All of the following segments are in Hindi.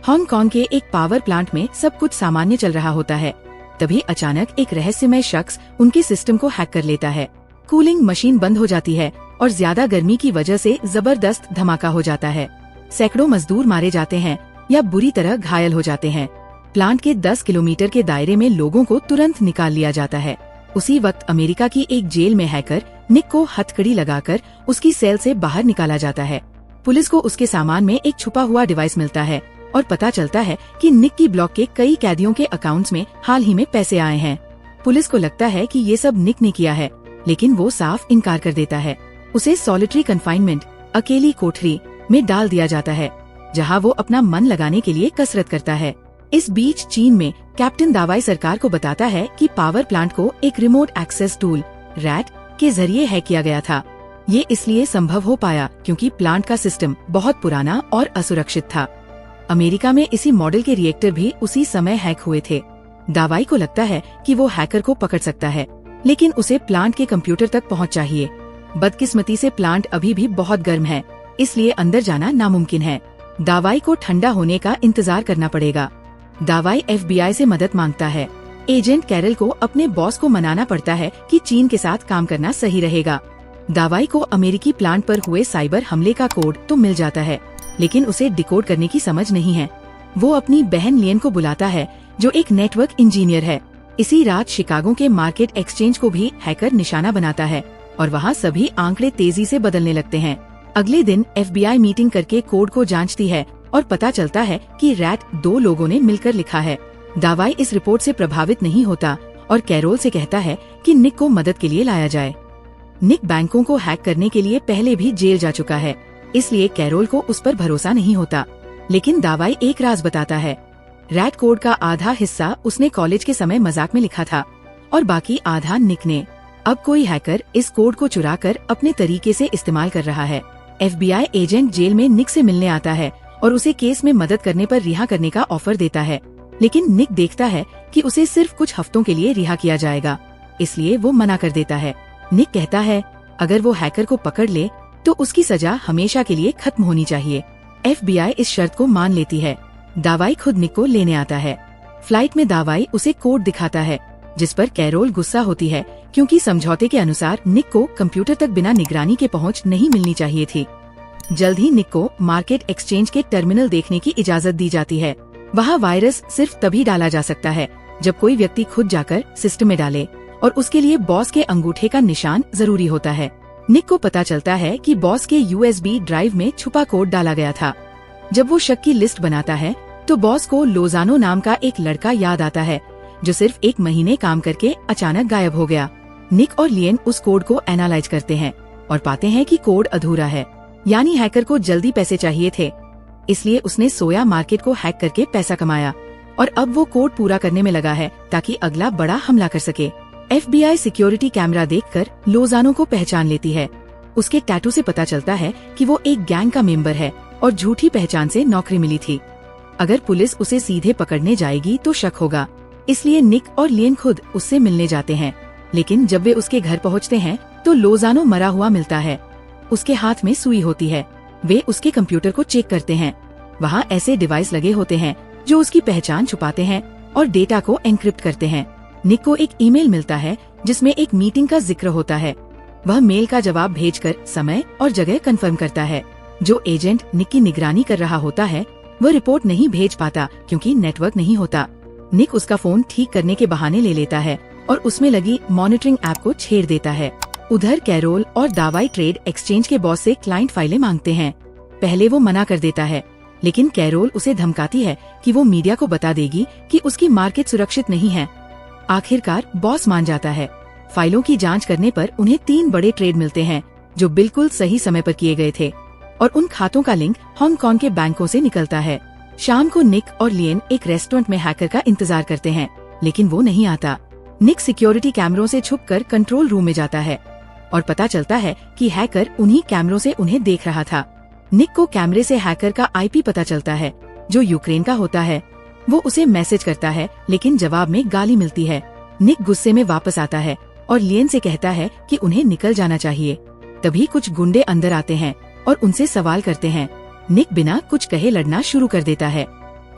हांगकांग के एक पावर प्लांट में सब कुछ सामान्य चल रहा होता है। तभी अचानक एक रहस्यमय शख्स उनके सिस्टम को हैक कर लेता है। कूलिंग मशीन बंद हो जाती है और ज्यादा गर्मी की वजह से जबरदस्त धमाका हो जाता है। सैकड़ों मजदूर मारे जाते हैं या बुरी तरह घायल हो जाते हैं। प्लांट के 10 किलोमीटर के दायरे में लोगों को तुरंत निकाल लिया जाता है। उसी वक्त अमेरिका की एक जेल में हैकर निक को हथकड़ी लगाकर उसकी सेल से बाहर निकाला जाता है। पुलिस को उसके सामान में एक छुपा हुआ डिवाइस मिलता है और पता चलता है कि निक की ब्लॉक के कई कैदियों के अकाउंट्स में हाल ही में पैसे आए हैं। पुलिस को लगता है कि ये सब निक ने किया है, लेकिन वो साफ इनकार कर देता है। उसे सॉलिटरी कन्फाइनमेंट, अकेली कोठरी में डाल दिया जाता है, जहां वो अपना मन लगाने के लिए कसरत करता है। इस बीच चीन में कैप्टन दावाई सरकार को बताता है कि पावर प्लांट को एक रिमोट एक्सेस टूल रैट के जरिए हैक किया गया था। ये इसलिए संभव हो पाया क्योंकि प्लांट का सिस्टम बहुत पुराना और असुरक्षित था। अमेरिका में इसी मॉडल के रिएक्टर भी उसी समय हैक हुए थे। दावाई को लगता है कि वो हैकर को पकड़ सकता है, लेकिन उसे प्लांट के कंप्यूटर तक पहुंच चाहिए। बदकिस्मती से प्लांट अभी भी बहुत गर्म है, इसलिए अंदर जाना नामुमकिन है। दावाई को ठंडा होने का इंतजार करना पड़ेगा। दावाई FBI से मदद मांगता है। एजेंट कैरल को अपने बॉस को मनाना पड़ता है कि चीन के साथ काम करना सही रहेगा। दावाई को अमेरिकी प्लांट पर हुए साइबर हमले का कोड तो मिल जाता है, लेकिन उसे डिकोड करने की समझ नहीं है। वो अपनी बहन लियन को बुलाता है, जो एक नेटवर्क इंजीनियर है। इसी रात शिकागो के मार्केट एक्सचेंज को भी हैकर निशाना बनाता है और वहाँ सभी आंकड़े तेजी से बदलने लगते हैं। अगले दिन FBI मीटिंग करके कोड को जांचती है और पता चलता है कि रैट 2 लोगों ने मिलकर लिखा है। दावाई इस रिपोर्ट से प्रभावित नहीं होता और कैरोल से कहता है कि निक को मदद के लिए लाया जाए। निक बैंकों को हैक करने के लिए पहले भी जेल जा चुका है, इसलिए कैरोल को उस पर भरोसा नहीं होता। लेकिन दावाई एक राज बताता है। रैट कोड का आधा हिस्सा उसने कॉलेज के समय मजाक में लिखा था और बाकी आधा निक ने। अब कोई हैकर इस कोड को चुराकर अपने तरीके से इस्तेमाल कर रहा है। FBI एजेंट जेल में निक से मिलने आता है और उसे केस में मदद करने पर रिहा करने का ऑफर देता है, लेकिन निक देखता है कि उसे सिर्फ कुछ हफ्तों के लिए रिहा किया जाएगा, इसलिए वो मना कर देता है। निक कहता है अगर वो हैकर को पकड़ ले तो उसकी सजा हमेशा के लिए खत्म होनी चाहिए। FBI इस शर्त को मान लेती है। दावाई खुद निक को लेने आता है। फ्लाइट में दावाई उसे कोड दिखाता है, जिस पर कैरोल गुस्सा होती है क्योंकि समझौते के अनुसार निक को कंप्यूटर तक बिना निगरानी के पहुंच नहीं मिलनी चाहिए थी। जल्द ही निक को मार्केट एक्सचेंज के टर्मिनल देखने की इजाजत दी जाती है। वहाँ वायरस सिर्फ तभी डाला जा सकता है जब कोई व्यक्ति खुद जाकर सिस्टम में डाले, और उसके लिए बॉस के अंगूठे का निशान जरूरी होता है। निक को पता चलता है कि बॉस के USB ड्राइव में छुपा कोड डाला गया था। जब वो शक की लिस्ट बनाता है तो बॉस को लोजानो नाम का एक लड़का याद आता है, जो सिर्फ 1 महीने काम करके अचानक गायब हो गया। निक और लियन उस कोड को एनालाइज करते हैं और पाते हैं कि कोड अधूरा है, यानी हैकर को जल्दी पैसे चाहिए थे, इसलिए उसने सोया मार्केट को हैक करके पैसा कमाया और अब वो कोड पूरा करने में लगा है ताकि अगला बड़ा हमला कर सके। FBI सिक्योरिटी कैमरा देखकर लोजानो को पहचान लेती है। उसके टैटू से पता चलता है कि वो एक गैंग का मेंबर है और झूठी पहचान से नौकरी मिली थी। अगर पुलिस उसे सीधे पकड़ने जाएगी तो शक होगा, इसलिए निक और लियन खुद उससे मिलने जाते हैं। लेकिन जब वे उसके घर पहुंचते हैं तो लोजानो मरा हुआ मिलता है। उसके हाथ में सुई होती है। वे उसके कंप्यूटर को चेक करते हैं। वहाँ ऐसे डिवाइस लगे होते हैं जो उसकी पहचान छुपाते हैं और डेटा को एन्क्रिप्ट करते हैं। निक को एक ईमेल मिलता है जिसमें एक मीटिंग का जिक्र होता है। वह मेल का जवाब भेजकर समय और जगह कंफर्म करता है। जो एजेंट निक की निगरानी कर रहा होता है वह रिपोर्ट नहीं भेज पाता क्योंकि नेटवर्क नहीं होता। निक उसका फोन ठीक करने के बहाने ले लेता है और उसमें लगी मॉनिटरिंग ऐप को छेड़ देता है। उधर कैरोल और दावाई ट्रेड एक्सचेंज के बॉस से क्लाइंट फाइलें मांगते हैं। पहले वो मना कर देता है, लेकिन कैरोल उसे धमकाती है कि वो मीडिया को बता देगी कि उसकी मार्केट सुरक्षित नहीं है। आखिरकार बॉस मान जाता है। फाइलों की जांच करने पर उन्हें 3 बड़े ट्रेड मिलते हैं जो बिल्कुल सही समय पर किए गए थे और उन खातों का लिंक हांगकांग के बैंकों से निकलता है। शाम को निक और लियन एक रेस्टोरेंट में हैकर का इंतजार करते हैं, लेकिन वो नहीं आता। निक सिक्योरिटी कैमरों से छुपकर कंट्रोल रूम में जाता है और पता चलता है कि हैकर उन्हीं कैमरों से उन्हें देख रहा था। निक को कैमरे से हैकर का IP पता चलता है, जो यूक्रेन का होता है। वो उसे मैसेज करता है, लेकिन जवाब में गाली मिलती है। निक गुस्से में वापस आता है और लियन से कहता है कि उन्हें निकल जाना चाहिए। तभी कुछ गुंडे अंदर आते हैं और उनसे सवाल करते हैं। निक बिना कुछ कहे लड़ना शुरू कर देता है।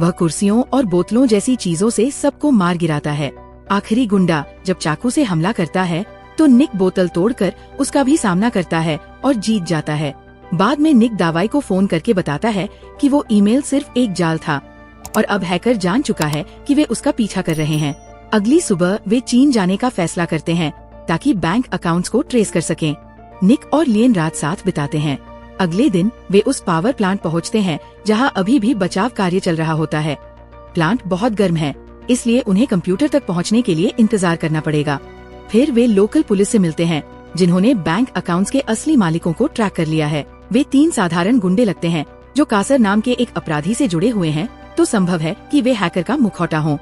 वह कुर्सियों और बोतलों जैसी चीजों से सबको मार गिराता है। आखिरी गुंडा जब चाकू से हमला करता है तो निक बोतल तोड़कर उसका भी सामना करता है और जीत जाता है। बाद में निक दावाई को फोन करके बताता है कि वो ईमेल सिर्फ एक जाल था और अब हैकर जान चुका है कि वे उसका पीछा कर रहे हैं। अगली सुबह वे चीन जाने का फैसला करते हैं ताकि बैंक अकाउंट्स को ट्रेस कर सकें। निक और लियन रात साथ बिताते हैं। अगले दिन वे उस पावर प्लांट पहुंचते हैं जहां अभी भी बचाव कार्य चल रहा होता है। प्लांट बहुत गर्म है, इसलिए उन्हें कंप्यूटर तक पहुंचने के लिए इंतजार करना पड़ेगा। फिर वे लोकल पुलिस से मिलते हैं जिन्होंने बैंक अकाउंट्स के असली मालिकों को ट्रैक कर लिया है। वे 3 साधारण गुंडे लगते हैं जो कासर नाम के एक अपराधी से जुड़े हुए हैं, तो संभव है कि वे हैकर का मुखौटा हों।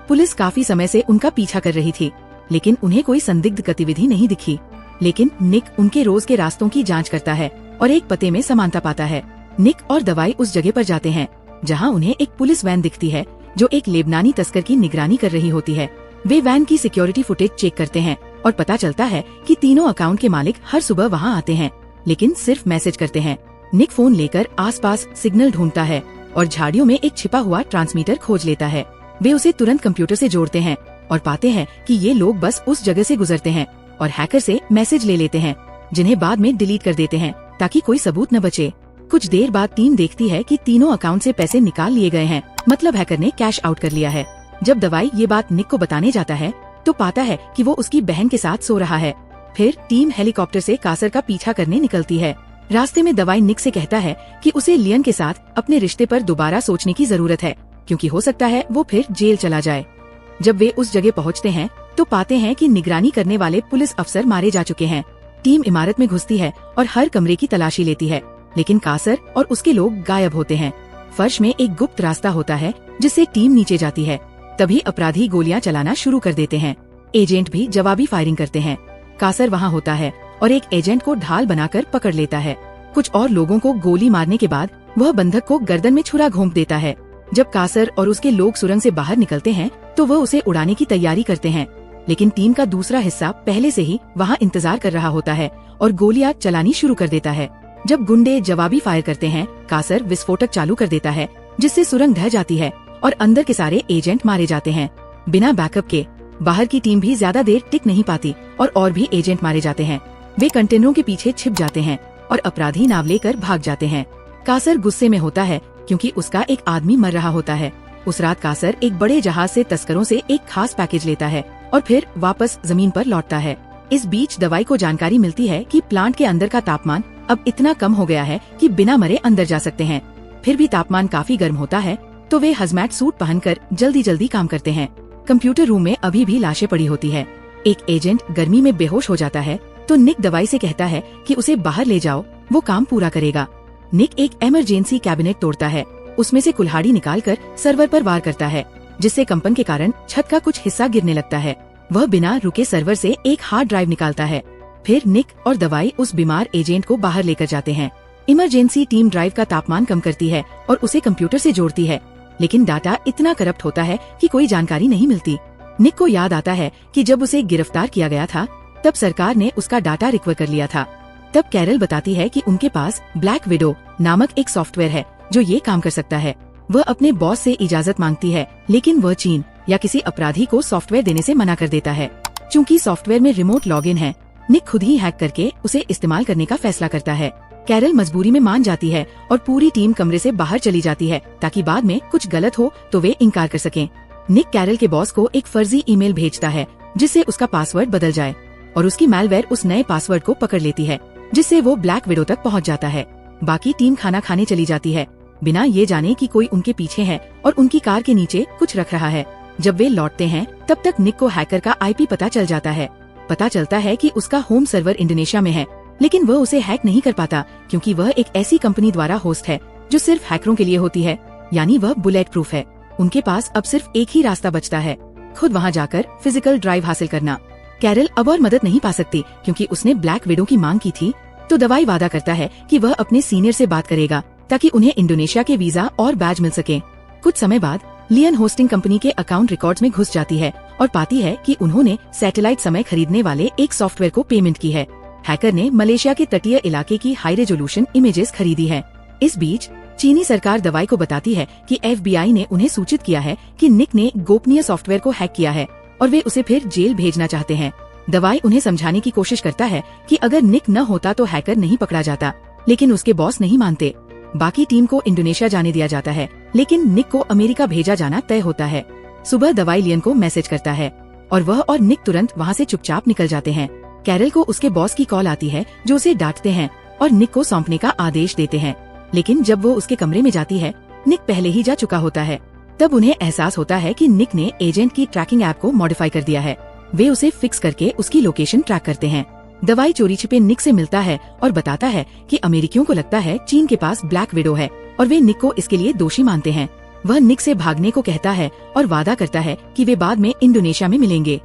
पुलिस काफी समय से उनका पीछा कर रही थी, लेकिन उन्हें कोई संदिग्ध गतिविधि नहीं दिखी। लेकिन निक उनके रोज के रास्तों की जांच करता है और एक पते में समानता पाता है। निक और दवाई उस जगह पर जाते हैं जहां उन्हें एक पुलिस वैन दिखती है जो एक लेबनानी तस्कर की निगरानी कर रही होती है। वे वैन की सिक्योरिटी फुटेज चेक करते हैं और पता चलता है कि तीनों अकाउंट के मालिक हर सुबह वहां आते हैं, लेकिन सिर्फ मैसेज करते हैं। निक फोन लेकर आसपास सिग्नल ढूंढता है और झाड़ियों में एक छिपा हुआ ट्रांसमीटर खोज लेता है। वे उसे तुरंत कंप्यूटर से जोड़ते हैं और पाते हैं कि ये लोग बस उस जगह से गुजरते हैं और हैकर से मैसेज ले लेते हैं, जिन्हें बाद में डिलीट कर देते हैं ताकि कोई सबूत न बचे। कुछ देर बाद टीम देखती है कि तीनों अकाउंट से पैसे निकाल लिए गए हैं, मतलब हैकर ने कैश आउट कर लिया है। जब दवाई ये बात निक को बताने जाता है तो पाता है कि वो उसकी बहन के साथ सो रहा है। फिर टीम हेलीकॉप्टर से कासर का पीछा करने निकलती है। रास्ते में दवाई निक से कहता है कि उसे लियन के साथ अपने रिश्ते पर दोबारा सोचने की जरूरत है, क्योंकि हो सकता है वो फिर जेल चला जाए। जब वे उस जगह पहुंचते हैं तो पाते हैं कि निगरानी करने वाले पुलिस अफसर मारे जा चुके हैं। टीम इमारत में घुसती है और हर कमरे की तलाशी लेती है, लेकिन कासर और उसके लोग गायब होते हैं। फर्श में एक गुप्त रास्ता होता है जिससे टीम नीचे जाती है। तभी अपराधी गोलियां चलाना शुरू कर देते हैं। एजेंट भी जवाबी फायरिंग करते हैं। कासर वहां होता है और एक एजेंट को ढाल बनाकर पकड़ लेता है। कुछ और लोगों को गोली मारने के बाद वह बंधक को गर्दन में छुरा घोंप देता है। जब कासर और उसके लोग सुरंग से बाहर निकलते हैं तो वह उसे उड़ाने की तैयारी करते हैं, लेकिन टीम का दूसरा हिस्सा पहले से ही वहां इंतजार कर रहा होता है और गोलियां चलानी शुरू कर देता है। जब गुंडे जवाबी फायर करते हैं, कासर विस्फोटक चालू कर देता है जिससे सुरंग ढह जाती है और अंदर के सारे एजेंट मारे जाते हैं। बिना बैकअप के बाहर की टीम भी ज्यादा देर टिक नहीं पाती और भी एजेंट मारे जाते हैं। वे कंटेनरों के पीछे छिप जाते हैं और अपराधी नाव लेकर भाग जाते हैं। कासर गुस्से में होता है क्योंकि उसका एक आदमी मर रहा होता है। उस रात कासर एक बड़े जहाज से तस्करों से एक खास पैकेज लेता है और फिर वापस जमीन पर लौटता है। इस बीच दवाई को जानकारी मिलती है कि प्लांट के अंदर का तापमान अब इतना कम हो गया है कि बिना मरे अंदर जा सकते हैं। फिर भी तापमान काफी गर्म होता है तो वे हजमैट सूट पहनकर जल्दी जल्दी काम करते हैं। कंप्यूटर रूम में अभी भी लाशें पड़ी होती है। एक एजेंट गर्मी में बेहोश हो जाता है तो निक दवाई से कहता है कि उसे बाहर ले जाओ, वो काम पूरा करेगा। निक एक इमरजेंसी कैबिनेट तोड़ता है, उसमें से कुल्हाड़ी निकालकर सर्वर पर वार करता है, जिससे कंपन के कारण छत का कुछ हिस्सा गिरने लगता है। वह बिना रुके सर्वर से एक हार्ड ड्राइव निकालता है। फिर निक और दवाई उस बीमार एजेंट को बाहर लेकर जाते हैं। इमरजेंसी टीम ड्राइव का तापमान कम करती है और उसे कंप्यूटर से जोड़ती है, लेकिन डाटा इतना करप्ट होता है कि कोई जानकारी नहीं मिलती। निक को याद आता है कि जब उसे गिरफ्तार किया गया था तब सरकार ने उसका डाटा रिकवर कर लिया था। तब कैरल बताती है कि उनके पास ब्लैक विडो नामक एक सॉफ्टवेयर है जो ये काम कर सकता है। वह अपने बॉस से इजाजत मांगती है, लेकिन वह चीन या किसी अपराधी को सॉफ्टवेयर देने से मना कर देता है। चूँकि सॉफ्टवेयर में रिमोट लॉगिन है, निक खुद ही हैक करके उसे इस्तेमाल करने का फैसला करता है। कैरल मजबूरी में मान जाती है और पूरी टीम कमरे से बाहर चली जाती है ताकि बाद में कुछ गलत हो तो वे इनकार कर सकें। निक कैरल के बॉस को एक फर्जी ईमेल भेजता है जिससे उसका पासवर्ड बदल जाए और उसकी मैलवेयर उस नए पासवर्ड को पकड़ लेती है, जिससे वो ब्लैक विडो तक पहुंच जाता है। बाकी टीम खाना खाने चली जाती है बिना ये जाने कि कोई उनके पीछे है और उनकी कार के नीचे कुछ रख रहा है। जब वे लौटते हैं तब तक निक को हैकर का आईपी पता चल जाता है। पता चलता है कि उसका होम सर्वर इंडोनेशिया में है, लेकिन वह उसे हैक नहीं कर पाता क्योंकि वह एक ऐसी कंपनी द्वारा होस्ट है जो सिर्फ हैकरों के लिए होती है, यानी वह बुलेट प्रूफ है। उनके पास अब सिर्फ एक ही रास्ता बचता है, खुद वहाँ जाकर फिजिकल ड्राइव हासिल करना। कैरल अब और मदद नहीं पा सकती क्योंकि उसने ब्लैक विडो की मांग की थी, तो दवाई वादा करता है कि वह अपने सीनियर से बात करेगा ताकि उन्हें इंडोनेशिया के वीजा और बैज मिल सके। कुछ समय बाद लियन होस्टिंग कंपनी के अकाउंट रिकॉर्ड्स में घुस जाती है और पाती है कि उन्होंने सैटेलाइट समय खरीदने वाले एक सॉफ्टवेयर को पेमेंट की है। हैकर ने मलेशिया के तटीय इलाके की हाई रेजोल्यूशन इमेजेस खरीदी है। इस बीच चीनी सरकार दवाई को बताती है कि FBI ने उन्हें सूचित किया है कि निक ने गोपनीय सॉफ्टवेयर को हैक किया है और वे उसे फिर जेल भेजना चाहते हैं। दवाई उन्हें समझाने की कोशिश करता है कि अगर निक न होता तो हैकर नहीं पकड़ा जाता, लेकिन उसके बॉस नहीं मानते। बाकी टीम को इंडोनेशिया जाने दिया जाता है, लेकिन निक को अमेरिका भेजा जाना तय होता है। सुबह दवाई लियन को मैसेज करता है और वह और निक तुरंत वहाँ से चुपचाप निकल जाते हैं। कैरल को उसके बॉस की कॉल आती है जो उसे डांटते हैं और निक को सौंपने का आदेश देते हैं, लेकिन जब वो उसके कमरे में जाती है, निक पहले ही जा चुका होता है। तब उन्हें एहसास होता है कि निक ने एजेंट की ट्रैकिंग ऐप को मॉडिफाई कर दिया है। वे उसे फिक्स करके उसकी लोकेशन ट्रैक करते हैं। दवाई चोरी छिपे निक से मिलता है और बताता है कि अमेरिकियों को लगता है चीन के पास ब्लैक विडो है और वे निक को इसके लिए दोषी मानते हैं। वह निक से भागने को कहता है और वादा करता है कि वे बाद में इंडोनेशिया में मिलेंगे।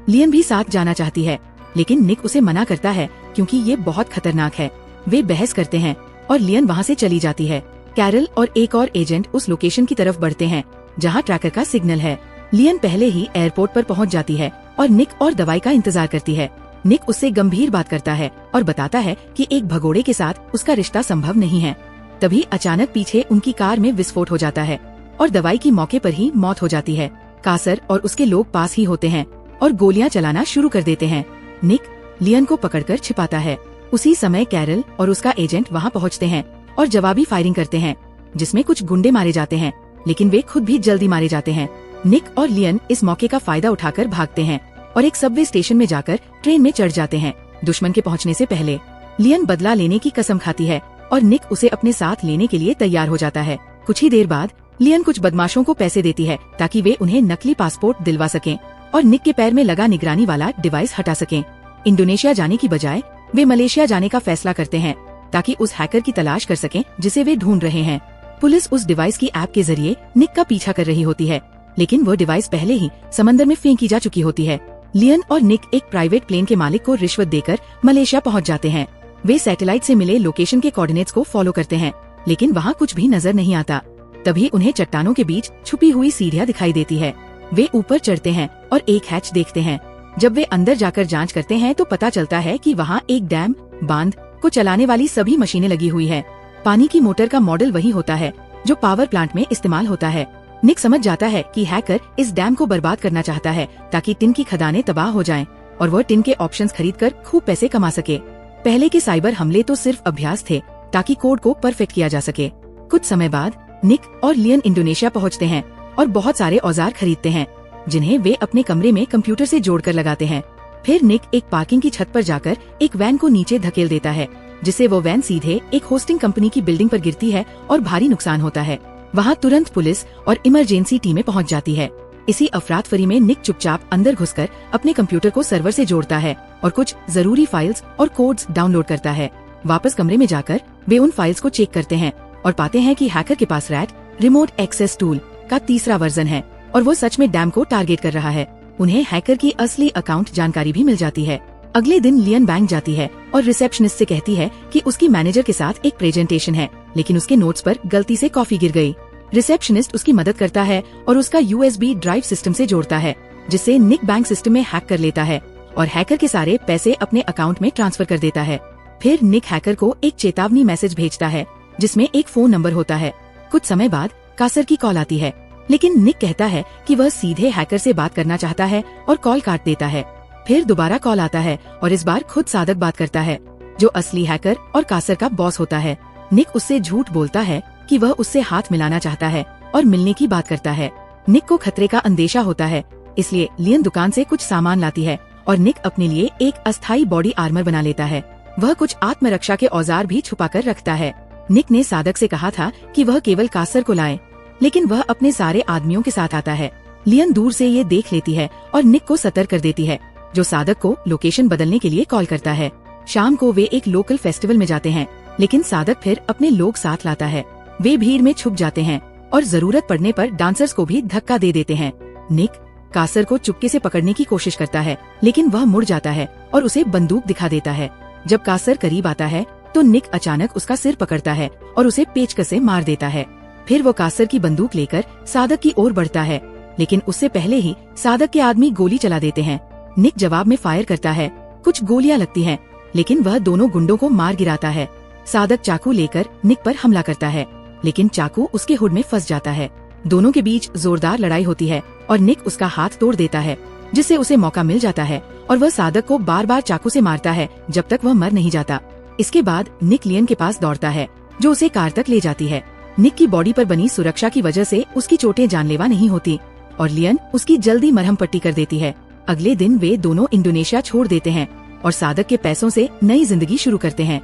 लियन भी साथ जाना चाहती है, लेकिन निक उसे मना करता है क्योंकि ये बहुत खतरनाक है। वे बहस करते हैं और लियन वहाँ से चली जाती है। कैरल और एक और एजेंट उस लोकेशन की तरफ बढ़ते हैं जहाँ ट्रैकर का सिग्नल है। लियन पहले ही एयरपोर्ट पर पहुँच जाती है और निक और दवाई का इंतजार करती है। निक उससे गंभीर बात करता है और बताता है कि एक भगोड़े के साथ उसका रिश्ता संभव नहीं है। तभी अचानक पीछे उनकी कार में विस्फोट हो जाता है और दवाई की मौके पर ही मौत हो जाती है। कासर और उसके लोग पास ही होते हैं और गोलियां चलाना शुरू कर देते हैं। निक लियन को पकड़कर छिपाता है। उसी समय कैरल और उसका एजेंट वहां पहुंचते हैं और जवाबी फायरिंग करते हैं, जिसमें कुछ गुंडे मारे जाते हैं, लेकिन वे खुद भी जल्दी मारे जाते हैं। निक और लियन इस मौके का फायदा उठाकर भागते हैं और एक सबवे स्टेशन में जाकर ट्रेन में चढ़ जाते हैं। दुश्मन के पहुंचने से पहले लियन बदला लेने की कसम खाती है और निक उसे अपने साथ लेने के लिए तैयार हो जाता है। कुछ ही देर बाद लियन कुछ बदमाशों को पैसे देती है ताकि वे उन्हें नकली पासपोर्ट दिलवा सकें और निक के पैर में लगा निगरानी वाला डिवाइस हटा सकें। इंडोनेशिया जाने की बजाय वे मलेशिया जाने का फैसला करते हैं ताकि उस हैकर की तलाश कर सकें जिसे वे ढूंढ रहे हैं। पुलिस उस डिवाइस की ऐप के जरिए निक का पीछा कर रही होती है, लेकिन वो डिवाइस पहले ही समंदर में फेंकी जा चुकी होती है। लियन और निक एक प्राइवेट प्लेन के मालिक को रिश्वत देकर मलेशिया पहुंच जाते हैं। वे सैटेलाइट से मिले लोकेशन के कोऑर्डिनेट्स को फॉलो करते हैं, लेकिन वहाँ कुछ भी नजर नहीं आता। तभी उन्हें चट्टानों के बीच छुपी हुई सीढ़ियाँ दिखाई देती है। वे ऊपर चढ़ते हैं और एक हैच देखते हैं। जब वे अंदर जाकर जांच करते हैं तो पता चलता है कि वहाँ एक डैम बांध को चलाने वाली सभी मशीनें लगी हुई है। पानी की मोटर का मॉडल वही होता है जो पावर प्लांट में इस्तेमाल होता है। निक समझ जाता है कि हैकर इस डैम को बर्बाद करना चाहता है ताकि टिन की खदानें तबाह हो जाएं और वह टिन के ऑप्शंस खरीदकर खूब पैसे कमा सके। पहले के साइबर हमले तो सिर्फ अभ्यास थे ताकि कोड को परफेक्ट किया जा सके। कुछ समय बाद निक और लियन इंडोनेशिया पहुंचते हैं और बहुत सारे औजार खरीदते हैं जिन्हें वे अपने कमरे में कंप्यूटर से जोड़कर लगाते हैं। फिर निक एक पार्किंग की छत पर जाकर एक वैन को नीचे धकेल देता है, जिससे वो वैन सीधे एक होस्टिंग कंपनी की बिल्डिंग पर गिरती है और भारी नुकसान होता है। वहाँ तुरंत पुलिस और इमरजेंसी टीमें पहुँच जाती है। इसी अफरातफरी में निक चुपचाप अंदर घुसकर अपने कंप्यूटर को सर्वर से जोड़ता है और कुछ जरूरी फाइल्स और कोड्स डाउनलोड करता है। वापस कमरे में जाकर वे उन फाइल्स को चेक करते हैं और पाते हैं कि हैकर के पास रैट रिमोट एक्सेस टूल का तीसरा वर्जन है और वो सच में डैम को टारगेट कर रहा है। उन्हें हैकर की असली अकाउंट जानकारी भी मिल जाती है। अगले दिन लियन बैंक जाती है और रिसेप्शनिस्ट से कहती है कि उसकी मैनेजर के साथ एक प्रेजेंटेशन है, लेकिन उसके नोट्स पर गलती से कॉफी गिर गई। रिसेप्शनिस्ट उसकी मदद करता है और उसका USB ड्राइव सिस्टम से जोड़ता है, जिससे निक बैंक सिस्टम में हैक कर लेता है और हैकर के सारे पैसे अपने अकाउंट में ट्रांसफर कर देता है। फिर निक हैकर को एक चेतावनी मैसेज भेजता है जिसमें एक फोन नंबर होता है। कुछ समय बाद कासर की कॉल आती है, लेकिन निक कहता है कि वह सीधे हैकर से बात करना चाहता है और कॉल काट देता है। फिर दोबारा कॉल आता है और इस बार खुद सादक बात करता है, जो असली हैकर और कासर का बॉस होता है। निक उससे झूठ बोलता है कि वह उससे हाथ मिलाना चाहता है और मिलने की बात करता है। निक को खतरे का अंदेशा होता है, इसलिए लियन दुकान से कुछ सामान लाती है और निक अपने लिए एक अस्थायी बॉडी आर्मर बना लेता है। वह कुछ आत्मरक्षा के औजार भी छुपा कर रखता है। निक ने सादक से कहा था कि वह केवल कासर को लाए, लेकिन वह अपने सारे आदमियों के साथ आता है। लियन दूर से ये देख लेती है और निक को सतर्क कर देती है, जो सादक को लोकेशन बदलने के लिए कॉल करता है। शाम को वे एक लोकल फेस्टिवल में जाते हैं, लेकिन सादक फिर अपने लोग साथ लाता है। वे भीड़ में छुप जाते हैं और जरूरत पड़ने पर डांसर्स को भी धक्का दे देते हैं। निक कासर को चुपके से पकड़ने की कोशिश करता है, लेकिन वह मुड़ जाता है और उसे बंदूक दिखा देता है। जब कासर करीब आता है तो निक अचानक उसका सिर पकड़ता है और उसे पेचकस से मार देता है। फिर वो कासर की बंदूक लेकर सादक की ओर बढ़ता है, लेकिन उससे पहले ही सादक के आदमी गोली चला देते हैं। निक जवाब में फायर करता है। कुछ गोलियां लगती हैं, लेकिन वह दोनों गुंडों को मार गिराता है। सादक चाकू लेकर निक पर हमला करता है, लेकिन चाकू उसके हुड में फंस जाता है। दोनों के बीच जोरदार लड़ाई होती है और निक उसका हाथ तोड़ देता है, जिससे उसे मौका मिल जाता है और वह सादक को बार बार चाकू से मारता है जब तक वह मर नहीं जाता। इसके बाद निक लियन के पास दौड़ता है, जो उसे कार तक ले जाती है। निक की बॉडी पर बनी सुरक्षा की वजह से उसकी चोटें जानलेवा नहीं होती और लियन उसकी जल्दी मरहम पट्टी कर देती है। अगले दिन वे दोनों इंडोनेशिया छोड़ देते हैं और सादक के पैसों से नई जिंदगी शुरू करते हैं।